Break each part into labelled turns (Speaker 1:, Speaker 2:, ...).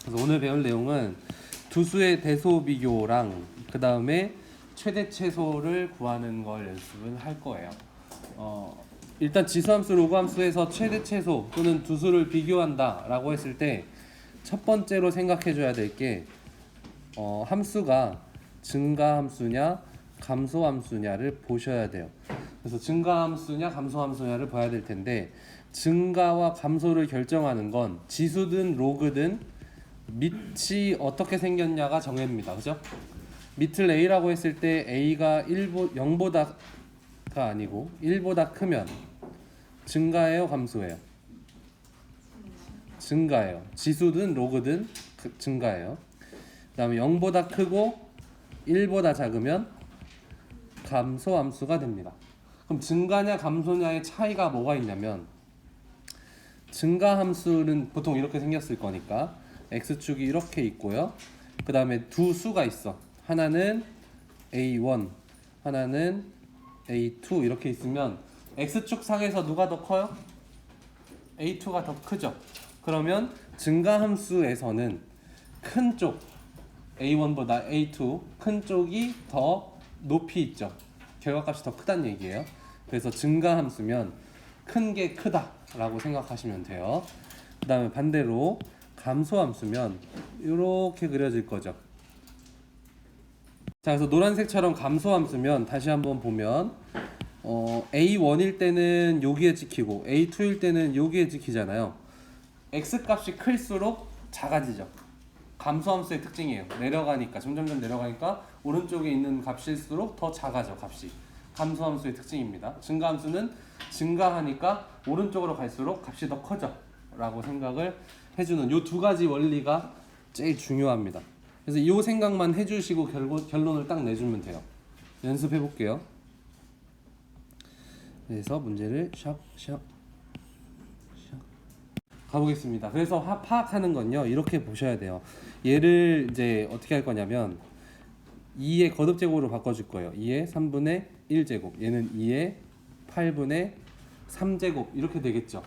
Speaker 1: 그래서 오늘 배울 내용은 두 수의 대소 비교랑 그 다음에 최대 최소를 구하는 걸 연습을 할 거예요. 일단 지수함수, 로그함수에서 최대 최소 또는 두 수를 비교한다 라고 했을 때 첫 번째로 생각해 줘야 될 게 함수가 증가함수냐 감소함수냐를 보셔야 돼요. 그래서 증가함수냐 감소함수냐를 봐야 될 텐데, 증가와 감소를 결정하는 건 지수든 로그든 밑이 어떻게 생겼냐가 정해집니다. 그죠? 밑을 A라고 했을 때 A가 0보다가 아니고 1보다 크면 증가해요, 감소해요? 증가해요. 지수든 로그든 증가해요. 그 다음에 0보다 크고 1보다 작으면 감소함수가 됩니다. 그럼 증가냐 감소냐의 차이가 뭐가 있냐면, 증가함수는 보통 이렇게 생겼을 거니까 x축이 이렇게 있고요. 그 다음에 두 수가 있어. 하나는 a1, 하나는 a2 이렇게 있으면 x축 상에서 누가 더 커요? a2가 더 크죠. 그러면 증가함수에서는 큰 쪽 a1보다 a2 큰 쪽이 더 높이 있죠. 결과값이 더 크다는 얘기예요. 그래서 증가함수면 큰 게 크다 라고 생각하시면 돼요. 그 다음에 반대로 감소함수면 이렇게 그려질 거죠. 자, 그래서 노란색처럼 감소함수면 다시 한번 보면 A1일 때는 여기에 찍히고 A2일 때는 여기에 찍히잖아요. X값이 클수록 작아지죠. 감소함수의 특징이에요. 내려가니까 점점점 내려가니까 오른쪽에 있는 값일수록 더 작아져, 값이. 감소함수의 특징입니다. 증가함수는 증가하니까 오른쪽으로 갈수록 값이 더 커져 라고 생각을 해주는 이 두 가지 원리가 제일 중요합니다. 그래서 이 생각만 해주시고 결론을 딱 내주면 돼요. 연습해 볼게요. 그래서 문제를 샵 가보겠습니다. 그래서 파악하는 건요, 이렇게 보셔야 돼요. 얘를 이제 어떻게 할 거냐면 2의 거듭제곱으로 바꿔줄 거예요. 2의 3분의 1제곱, 얘는 2의 8분의 3제곱 이렇게 되겠죠.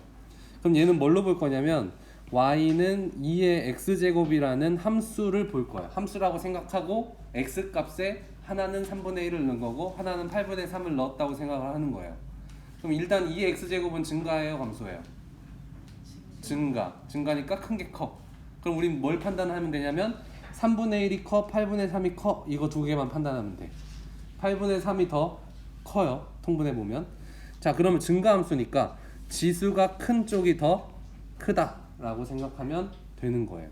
Speaker 1: 그럼 얘는 뭘로 볼 거냐면 y는 2의 x제곱이라는 함수를 볼 거예요. 함수라고 생각하고 x값에 하나는 3분의 1을 넣은 거고 하나는 8분의 3을 넣었다고 생각을 하는 거예요. 그럼 일단 2의 x제곱은 증가해요, 감소해요? 증가니까 큰 게 커. 그럼 우린 뭘 판단하면 되냐면 3분의 1이 커, 8분의 3이 커, 이거 두 개만 판단하면 돼. 8분의 3이 더 커요, 통분해 보면. 자, 그러면 증가함수니까 지수가 큰 쪽이 더 크다 라고 생각하면 되는 거예요.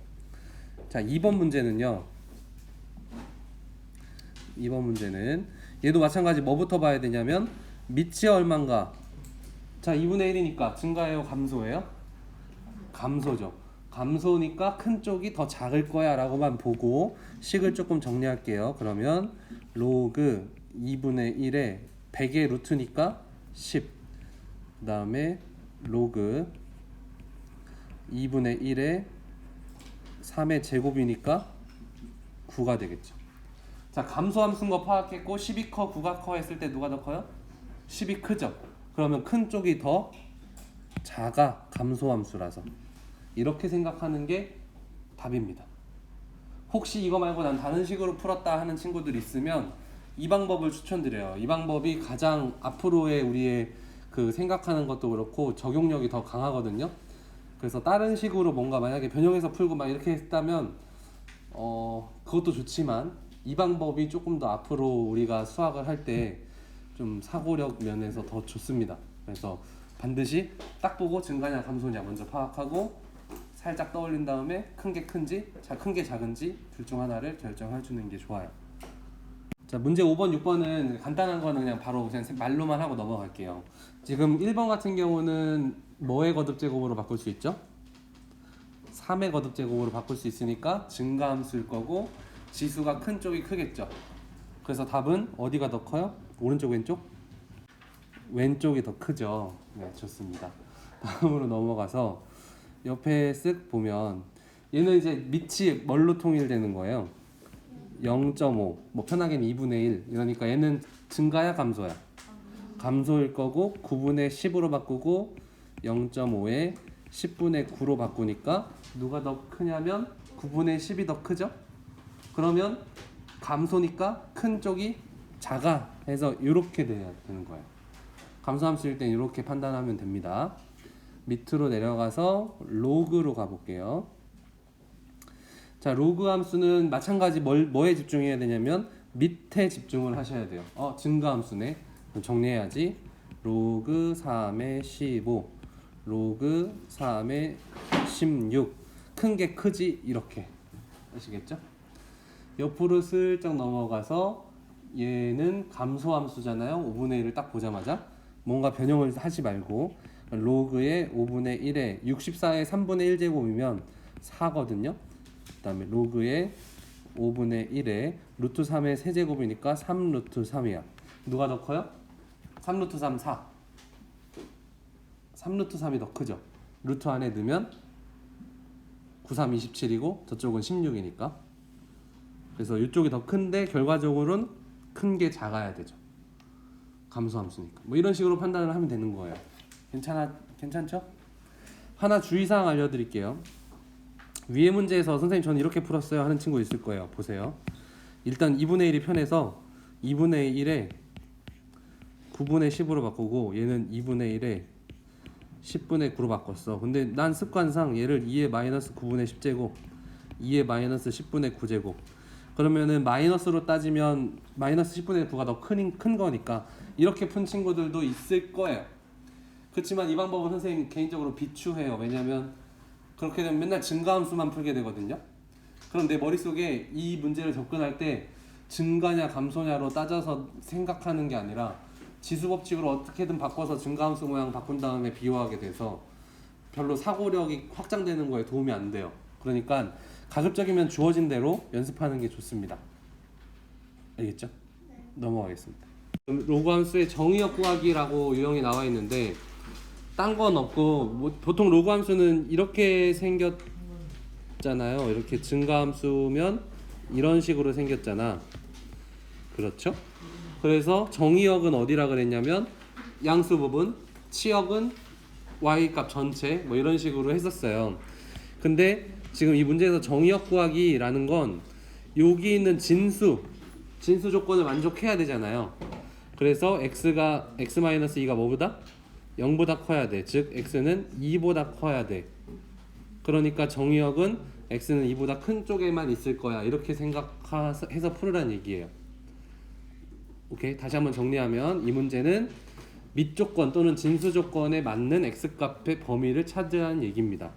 Speaker 1: 자, 2번 문제는요, 2번 문제는 얘도 마찬가지 뭐부터 봐야 되냐면 밑이 얼만가. 자, 2분의 1이니까 증가해요, 감소해요? 감소죠. 감소니까 큰 쪽이 더 작을 거야 라고만 보고 식을 조금 정리할게요. 그러면 로그 2분의 1에 100의 루트니까 10, 그 다음에 로그 2분의 1에 3의 제곱이니까 9가 되겠죠. 자, 감소함수인 거 파악했고 10이 커 9가 커 했을 때 누가 더 커요? 10이 크죠. 그러면 큰 쪽이 더 작아, 감소함수라서. 이렇게 생각하는 게 답입니다. 혹시 이거 말고 난 다른 식으로 풀었다 하는 친구들 있으면 이 방법을 추천드려요. 이 방법이 가장 앞으로의 우리의 그 생각하는 것도 그렇고 적용력이 더 강하거든요. 그래서 다른 식으로 뭔가 만약에 변형해서 풀고 막 이렇게 했다면 그것도 좋지만 이 방법이 조금 더 앞으로 우리가 수학을 할 때 좀 사고력 면에서 더 좋습니다. 그래서 반드시 딱 보고 증가냐 감소냐 먼저 파악하고 살짝 떠올린 다음에 큰 게 큰지 큰 게 작은지 둘 중 하나를 결정해 주는 게 좋아요. 자, 문제 5번, 6번은 간단한 거는 그냥 바로 그냥 말로만 하고 넘어갈게요. 지금 1번 같은 경우는 뭐의 거듭제곱으로 바꿀 수 있죠? 3의 거듭제곱으로 바꿀 수 있으니까 증가함수일 거고 지수가 큰 쪽이 크겠죠. 그래서 답은 어디가 더 커요? 오른쪽, 왼쪽? 왼쪽이 더 크죠. 네, 좋습니다. 다음으로 넘어가서 옆에 쓱 보면 얘는 이제 밑이 뭘로 통일되는 거예요? 0.5, 뭐 편하게는 2분의 1. 이러니까 얘는 증가야 감소야? 감소일 거고 9분의 10으로 바꾸고 0.5에 10분의 9로 바꾸니까 누가 더 크냐면 9분의 10이 더 크죠? 그러면 감소니까 큰 쪽이 작아 해서 이렇게 돼야 되는 거예요. 감소함수일 땐 이렇게 판단하면 됩니다. 밑으로 내려가서 로그로 가볼게요. 자, 로그 함수는 마찬가지 뭐에 집중해야 되냐면 밑에 집중을 하셔야 돼요. 증가함수네. 그럼 정리해야지. 로그 3의 15, 로그 3의 16. 큰 게 크지 이렇게. 아시겠죠? 옆으로 슬쩍 넘어가서 얘는 감소함수잖아요. 5분의 1을 딱 보자마자 뭔가 변형을 하지 말고 로그의 5분의 1에 64의 3분의 1제곱이면 4거든요. 그 다음에 로그의 5분의 1에 루트 3의 세제곱이니까 3 루트 3이야. 누가 더 커요? 3 루트 3 4. 3 루트 3이 더 크죠. 루트 안에 넣으면 9, 3, 27이고 저쪽은 16이니까. 그래서 이쪽이 더 큰데 결과적으로는 큰 게 작아야 되죠. 감소함수니까. 뭐 이런 식으로 판단을 하면 되는 거예요. 괜찮죠? 하나 주의사항 알려드릴게요. 위에 문제에서 선생님 저는 이렇게 풀었어요 하는 친구 있을 거예요. 보세요. 일단 2분의 1이 편해서 2분의 1에 9분의 10으로 바꾸고 얘는 2분의 1에 10분의 9로 바꿨어. 근데 난 습관상 얘를 2의 마이너스 9분의 10제곱 2의 마이너스 10분의 9제곱 그러면은 마이너스로 따지면 마이너스 10분의 9가 더 큰 거니까 이렇게 푼 친구들도 있을 거예요. 그렇지만 이 방법은 선생님 개인적으로 비추해요. 왜냐면 그렇게 되면 맨날 증가함수만 풀게 되거든요. 그럼 내 머릿속에 이 문제를 접근할 때 증가냐 감소냐로 따져서 생각하는 게 아니라 지수법칙으로 어떻게든 바꿔서 증가함수 모양 바꾼 다음에 비교하게 돼서 별로 사고력이 확장되는 거에 도움이 안 돼요. 그러니까 가급적이면 주어진 대로 연습하는 게 좋습니다. 알겠죠? 네. 넘어가겠습니다. 로그 함수의 정의역 구하기라고 유형이 나와 있는데 딴 건 없고 뭐 보통 로그 함수는 이렇게 생겼잖아요. 이렇게 증가함수면 이런 식으로 생겼잖아. 그렇죠? 그래서 정의역은 어디라 그랬냐면 양수 부분, 치역은 y값 전체 뭐 이런 식으로 했었어요. 근데 지금 이 문제에서 정의역 구하기라는 건 여기 있는 진수 조건을 만족해야 되잖아요. 그래서 x-2가 뭐보다? 0보다 커야 돼. 즉 x는 2보다 커야 돼. 그러니까 정의역은 x는 2보다 큰 쪽에만 있을 거야. 이렇게 생각해서 풀으라는 얘기예요. 오케이. 다시 한번 정리하면 이 문제는 밑조건 또는 진수 조건에 맞는 x값의 범위를 찾으라는 얘기입니다.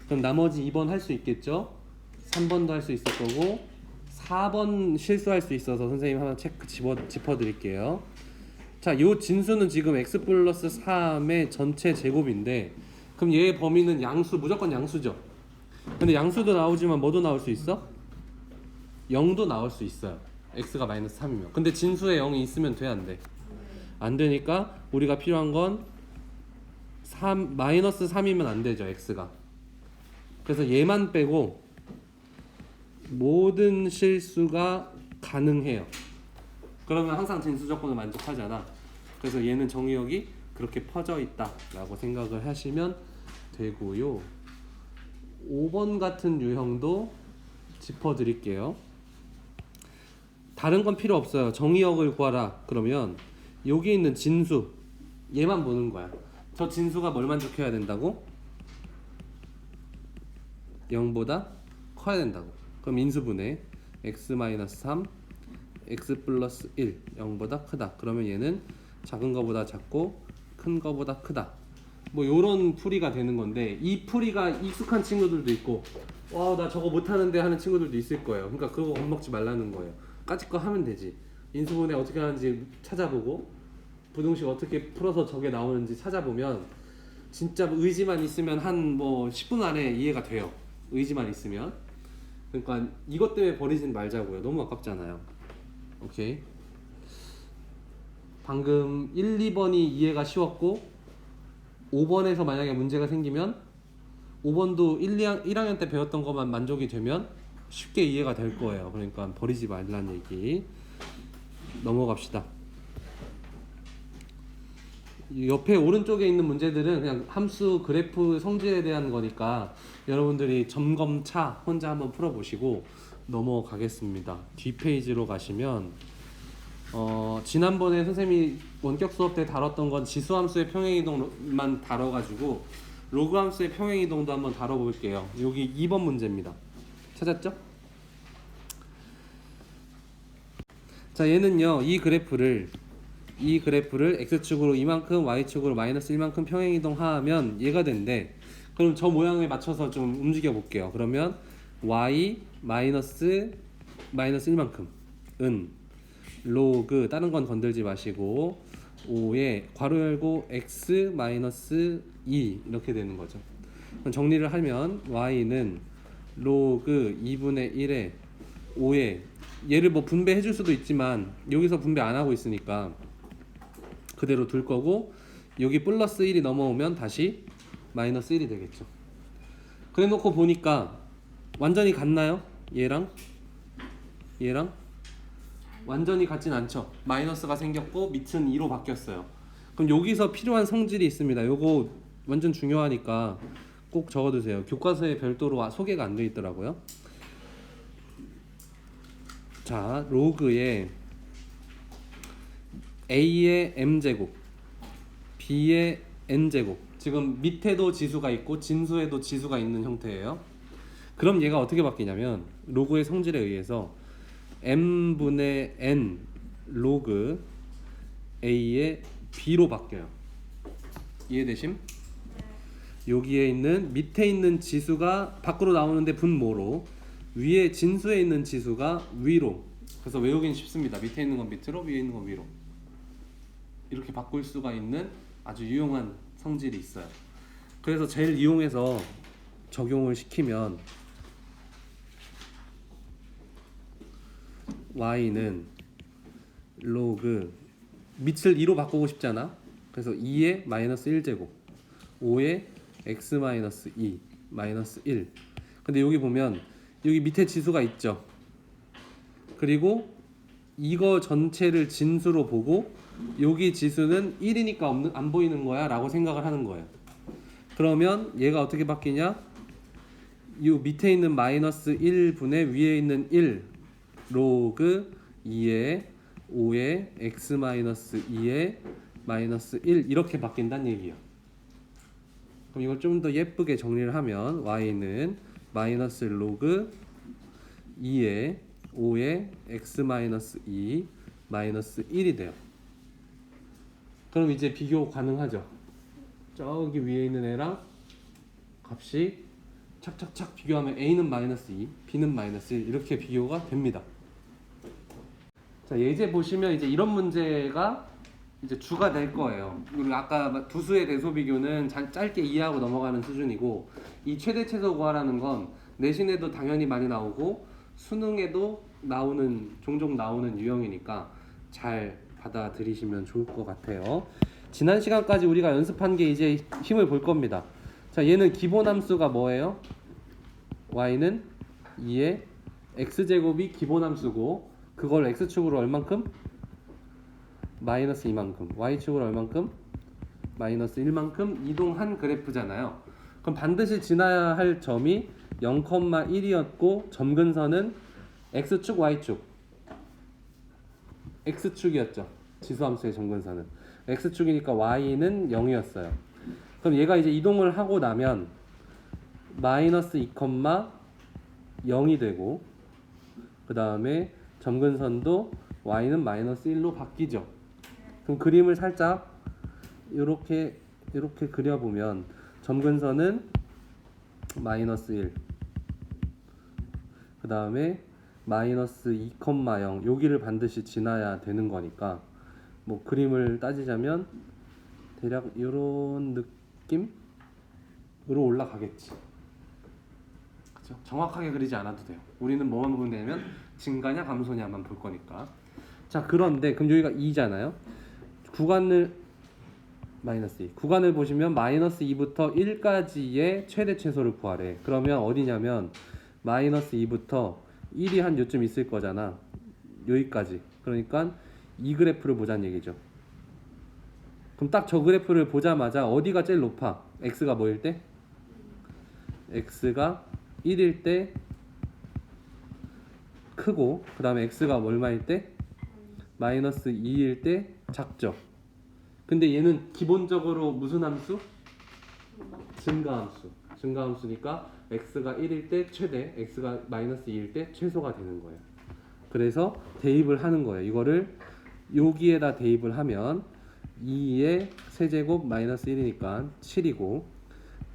Speaker 1: 그럼 나머지 2번 할 수 있겠죠? 3번도 할 수 있을 거고 4번 실수할 수 있어서 선생님 하나 짚어드릴게요. 자, 요 진수는 지금 x 플러스 3의 전체 제곱인데 그럼 얘의 범위는 무조건 양수죠. 근데 양수도 나오지만 뭐도 나올 수 있어? 0도 나올 수 있어요. x가 마이너스 3이면. 근데 진수에 0이 있으면 돼, 안 돼? 안 되니까 우리가 필요한 건 마이너스 3이면 안 되죠, x가. 그래서 얘만 빼고 모든 실수가 가능해요. 그러면 항상 진수 조건을 만족하잖아. 그래서 얘는 정의역이 그렇게 퍼져 있다 라고 생각을 하시면 되고요. 5번 같은 유형도 짚어드릴게요. 다른 건 필요 없어요. 정의역을 구하라 그러면 여기 있는 진수 얘만 보는 거야. 저 진수가 뭘 만족해야 된다고? 0보다 커야 된다고. 그럼 인수분해 x-3 x 플러스 1 0보다 크다. 그러면 얘는 작은 거보다 작고 큰 거보다 크다. 뭐 요런 풀이가 되는 건데 이 풀이가 익숙한 친구들도 있고 나 저거 못하는데 하는 친구들도 있을 거예요. 그러니까 그거 겁먹지 말라는 거예요. 까짓 거 하면 되지. 인수분해 어떻게 하는지 찾아보고 부등식 어떻게 풀어서 저게 나오는지 찾아보면 진짜 의지만 있으면 한 뭐 10분 안에 이해가 돼요. 의지만 있으면. 그러니까 이것 때문에 버리진 말자고요. 너무 아깝잖아요. 오케이. 방금 1, 2번이 이해가 쉬웠고 5번에서 만약에 문제가 생기면 5번도 1학년 때 배웠던 것만 만족이 되면 쉽게 이해가 될 거예요. 그러니까 버리지 말라는 얘기. 넘어갑시다. 옆에 오른쪽에 있는 문제들은 그냥 함수 그래프 성질에 대한 거니까 여러분들이 점검차 혼자 한번 풀어보시고 넘어가겠습니다. 뒷페이지로 가시면 지난번에 선생님이 원격 수업 때 다뤘던 건 지수함수의 평행이동만 다뤄가지고 로그함수의 평행이동도 한번 다뤄볼게요. 여기 2번 문제입니다. 찾았죠? 자, 얘는요, 이 그래프를 x축으로 이만큼, y축으로 마이너스 1만큼 평행이동하면 얘가 된대. 그럼 저 모양에 맞춰서 좀 움직여 볼게요. 그러면 y 마이너스 1만큼은 로그, 다른 건 건들지 마시고 5에 괄호 열고 x 마이너스 2 이렇게 되는 거죠. 그럼 정리를 하면 y는 로그 2분의 1에 5에 얘를 뭐 분배해 줄 수도 있지만 여기서 분배 안 하고 있으니까 그대로 둘 거고, 여기 플러스 1이 넘어오면 다시 마이너스 1이 되겠죠. 그래 놓고 보니까 완전히 같나요? 얘랑 완전히 같진 않죠. 마이너스가 생겼고 밑은 2로 바뀌었어요. 그럼 여기서 필요한 성질이 있습니다. 요거 완전 중요하니까 꼭 적어두세요. 교과서에 별도로 소개가 안 돼 있더라고요. 자, 로그에 a의 m제곱, b의 n제곱, 지금 밑에도 지수가 있고 진수에도 지수가 있는 형태예요. 그럼 얘가 어떻게 바뀌냐면 로그의 성질에 의해서 m분의 n 로그 a의 b로 바뀌어요. 이해되심? 여기에 있는 밑에 있는 지수가 밖으로 나오는데 분모로, 위에 진수에 있는 지수가 위로. 그래서 외우긴 쉽습니다. 밑에 있는 건 밑으로, 위에 있는 건 위로. 이렇게 바꿀 수가 있는 아주 유용한 성질이 있어요. 그래서 제일 이용해서 적용을 시키면 y는 로그 밑을 2로 바꾸고 싶잖아. 그래서 2의 마이너스 1제곱 5의 x 마이너스 2 마이너스 1. 근데 여기 보면 여기 밑에 지수가 있죠. 그리고 이거 전체를 진수로 보고 여기 지수는 1이니까 안 보이는 거야 라고 생각을 하는 거예요. 그러면 얘가 어떻게 바뀌냐? 이 밑에 있는 마이너스 1분의 위에 있는 1 로그 2의 5의 x 마이너스 2의 마이너스 1 이렇게 바뀐다는 얘기예요. 그럼 이걸 좀 더 예쁘게 정리를 하면 y는 마이너스 로그 2의 5의 x 마이너스 2 마이너스 1이 돼요. 그럼 이제 비교 가능하죠. 저기 위에 있는 애랑 값이 착착착 비교하면 a는 마이너스 2, b는 마이너스 1 이렇게 비교가 됩니다. 자, 예제 보시면 이제 이런 문제가 이제 주가 될 거예요. 그리고 아까 두수의 대소 비교는 짧게 이해하고 넘어가는 수준이고, 이 최대 최소 구하라는 건 내신에도 당연히 많이 나오고 수능에도 종종 나오는 유형이니까 잘 받아들이시면 좋을 것 같아요. 지난 시간까지 우리가 연습한 게 이제 힘을 볼 겁니다. 자, 얘는 기본 함수가 뭐예요? y는 2의 x제곱이 기본 함수고, 그걸 x축으로 얼만큼? 마이너스 2만큼. y축으로 얼만큼? 마이너스 1만큼 이동한 그래프잖아요. 그럼 반드시 지나야 할 점이 0,1이었고 점근선은 x축, y축. x축이었죠. 지수함수의 점근선은. x축이니까 y는 0이었어요. 그럼 얘가 이제 이동을 하고 나면 마이너스 2,0이 되고, 그 다음에 점근선도 y는 마이너스 1로 바뀌죠. 그럼 그림을 살짝 이렇게 그려보면 점근선은 마이너스 1, 그 다음에 마이너스 2,0 여기를 반드시 지나야 되는 거니까, 뭐 그림을 따지자면 대략 이런 느낌으로 올라가겠지. 그렇죠? 정확하게 그리지 않아도 돼요. 우리는 뭐만 보면 되냐면 증가냐 감소냐만 볼 거니까. 자, 그런데 그럼 여기가 2잖아요. 구간을 마이너스 2. 구간을 보시면 마이너스 2부터 1까지의 최대 최소를 구하래. 그러면 어디냐면 마이너스 2부터 1이 한 요쯤 있을 거잖아. 여기까지. 그러니까 이 그래프를 보자는 얘기죠. 그럼 딱 저 그래프를 보자마자 어디가 제일 높아? x가 뭐일 때? x가 1일 때 크고 그 다음에 x가 얼마일 때? 마이너스 2일 때 작죠. 근데 얘는 기본적으로 무슨 함수? 증가함수. 증가함수니까 x가 1일 때 최대, x가 마이너스 2일 때 최소가 되는 거예요. 그래서 대입을 하는 거예요. 이거를 여기에다 대입을 하면 2의 세제곱 마이너스 1이니까 7이고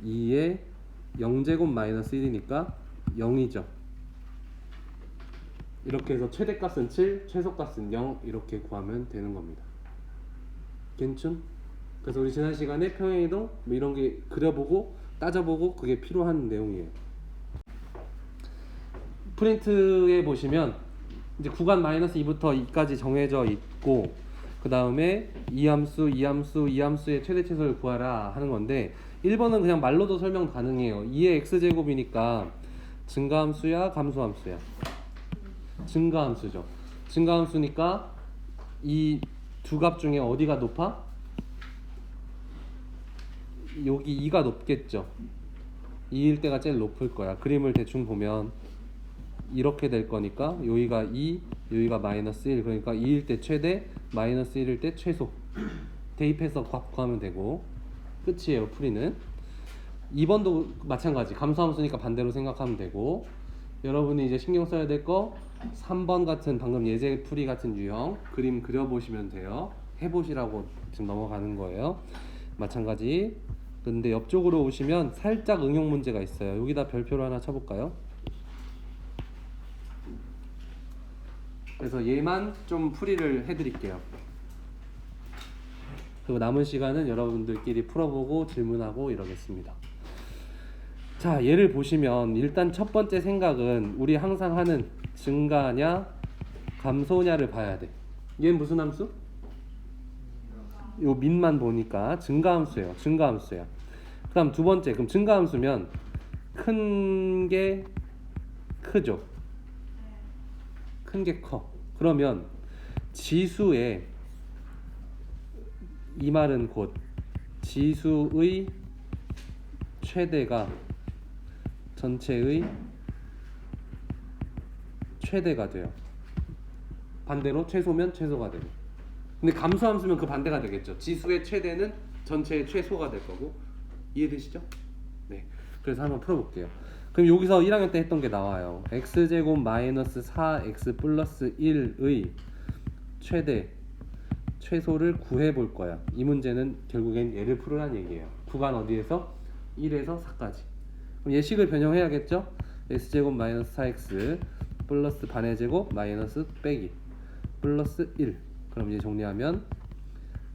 Speaker 1: 2의 0제곱 마이너스 1이니까 0이죠. 이렇게 해서 최대값은 7, 최소값은 0 이렇게 구하면 되는 겁니다. 괜찮? 그래서 우리 지난 시간에 평행이동 뭐 이런 게 그려보고 따져보고 그게 필요한 내용이에요. 프린트에 보시면 이제 구간 마이너스 2부터 2까지 정해져 있고 그 다음에 이 함수의 최대 최소를 구하라 하는 건데 1번은 그냥 말로도 설명 가능해요. 2의 x제곱이니까 증가함수야 감소함수야? 증가함수죠. 증가함수니까 이 두 값 중에 어디가 높아? 여기 2가 높겠죠. 2일 때가 제일 높을 거야. 그림을 대충 보면 이렇게 될 거니까 여기가 2, 여기가 마이너스 1 그러니까 2일 때 최대, 마이너스 1일 때 최소 대입해서 값 구하면 되고 끝이에요. 풀이는 2번도 마찬가지 감소함수니까 반대로 생각하면 되고 여러분이 이제 신경 써야 될 거 3번 같은 방금 예제 풀이 같은 유형 그림 그려보시면 돼요. 해보시라고 지금 넘어가는 거예요. 마찬가지. 근데 옆쪽으로 오시면 살짝 응용 문제가 있어요. 여기다 별표를 하나 쳐볼까요? 그래서 얘만 좀 풀이를 해드릴게요. 그리고 남은 시간은 여러분들끼리 풀어보고 질문하고 이러겠습니다. 자, 얘를 보시면 일단 첫 번째 생각은 우리 항상 하는 증가냐 감소냐를 봐야 돼. 얘는 무슨 함수? 요 밑만 보니까 증가함수예요. 증가함수야. 그 다음 두 번째, 그럼 증가함수면 큰 게 크죠. 큰 게 커. 그러면 지수의 이 말은 곧 지수의 최대가 전체의 최대가 돼요. 반대로 최소면 최소가 되고. 근데 감소함수면 그 반대가 되겠죠. 지수의 최대는 전체의 최소가 될 거고. 이해되시죠? 네. 그래서 한번 풀어볼게요. 그럼 여기서 1학년 때 했던 게 나와요. x제곱 마이너스 4x 플러스 1의 최대 최소를 구해볼 거야. 이 문제는 결국엔 얘를 풀으란 얘기예요. 구간 어디에서? 1에서 4까지. 그럼 예식을 변형해야겠죠? x제곱 마이너스 4x 플러스 반의 제곱 마이너스 빼기 플러스 1. 그럼 이제 정리하면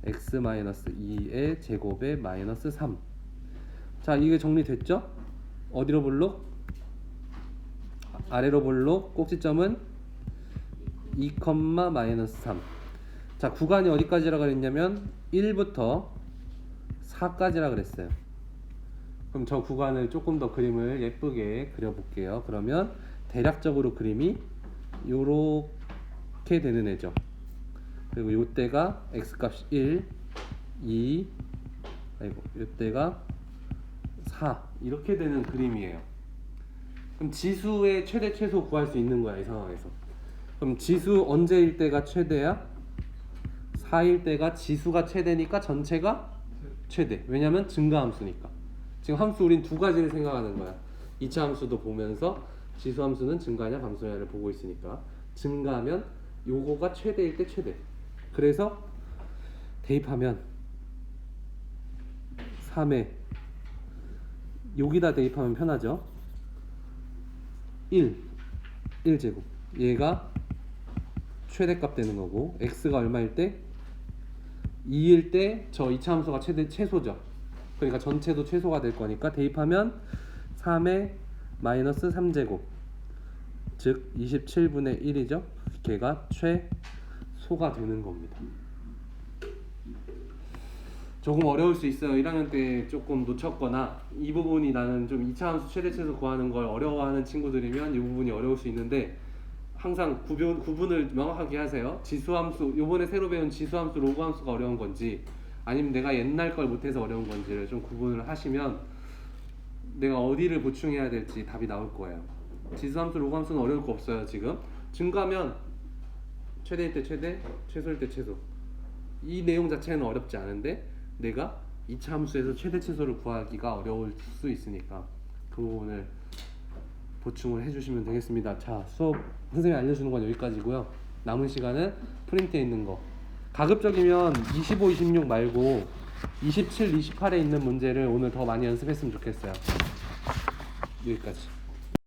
Speaker 1: x 마이너스 2의 제곱에 마이너스 3. 자, 이게 정리됐죠? 어디로 볼록? 아래로 볼록. 꼭지점은 2, 마이너스 3. 자, 구간이 어디까지라 그랬냐면 1부터 4까지라 그랬어요. 그럼 저 구간을 조금 더 그림을 예쁘게 그려볼게요. 그러면 대략적으로 그림이 요렇게 되는 애죠. 그리고 요때가 x값이 1, 2, 요때가 4 이렇게 되는 그림이에요. 그럼 지수의 최대 최소 구할 수 있는 거야, 이 상황에서. 그럼 지수 언제일 때가 최대야? 4일 때가 지수가 최대니까 전체가 최대. 왜냐면 증가함수니까. 지금 함수 우린 두 가지를 생각하는 거야. 2차 함수도 보면서 지수 함수는 증가냐 감소냐를 보고 있으니까 증가하면 요거가 최대일 때 최대. 그래서 대입하면 3에 여기다 대입하면 편하죠. 1제곱 얘가 최대값 되는 거고 x가 얼마일 때? 2일 때 저 2차 함수가 최소죠. 그러니까 전체도 최소가 될 거니까 대입하면 3의 마이너스 3제곱 즉 27분의 1이죠. 걔가 최소가 되는 겁니다. 조금 어려울 수 있어요. 1학년 때 조금 놓쳤거나 이 부분이 나는 좀 2차 함수 최대 최소 구하는 걸 어려워하는 친구들이면 이 부분이 어려울 수 있는데 항상 구분을 명확하게 하세요. 지수함수, 요번에 새로 배운 지수함수, 로그함수가 어려운 건지 아니면 내가 옛날 걸 못해서 어려운 건지를 좀 구분을 하시면 내가 어디를 보충해야 될지 답이 나올 거예요. 지수함수, 로그함수는 어려울 거 없어요. 지금 증가면 최대일 때 최대, 최소일 때 최소. 이 내용 자체는 어렵지 않은데 내가 2차 함수에서 최대 최소를 구하기가 어려울 수 있으니까 그 부분을 보충을 해주시면 되겠습니다. 자, 수업 선생님이 알려주는 건 여기까지고요. 남은 시간은 프린트에 있는 거 가급적이면 25, 26 말고 27, 28에 있는 문제를 오늘 더 많이 연습했으면 좋겠어요. 여기까지.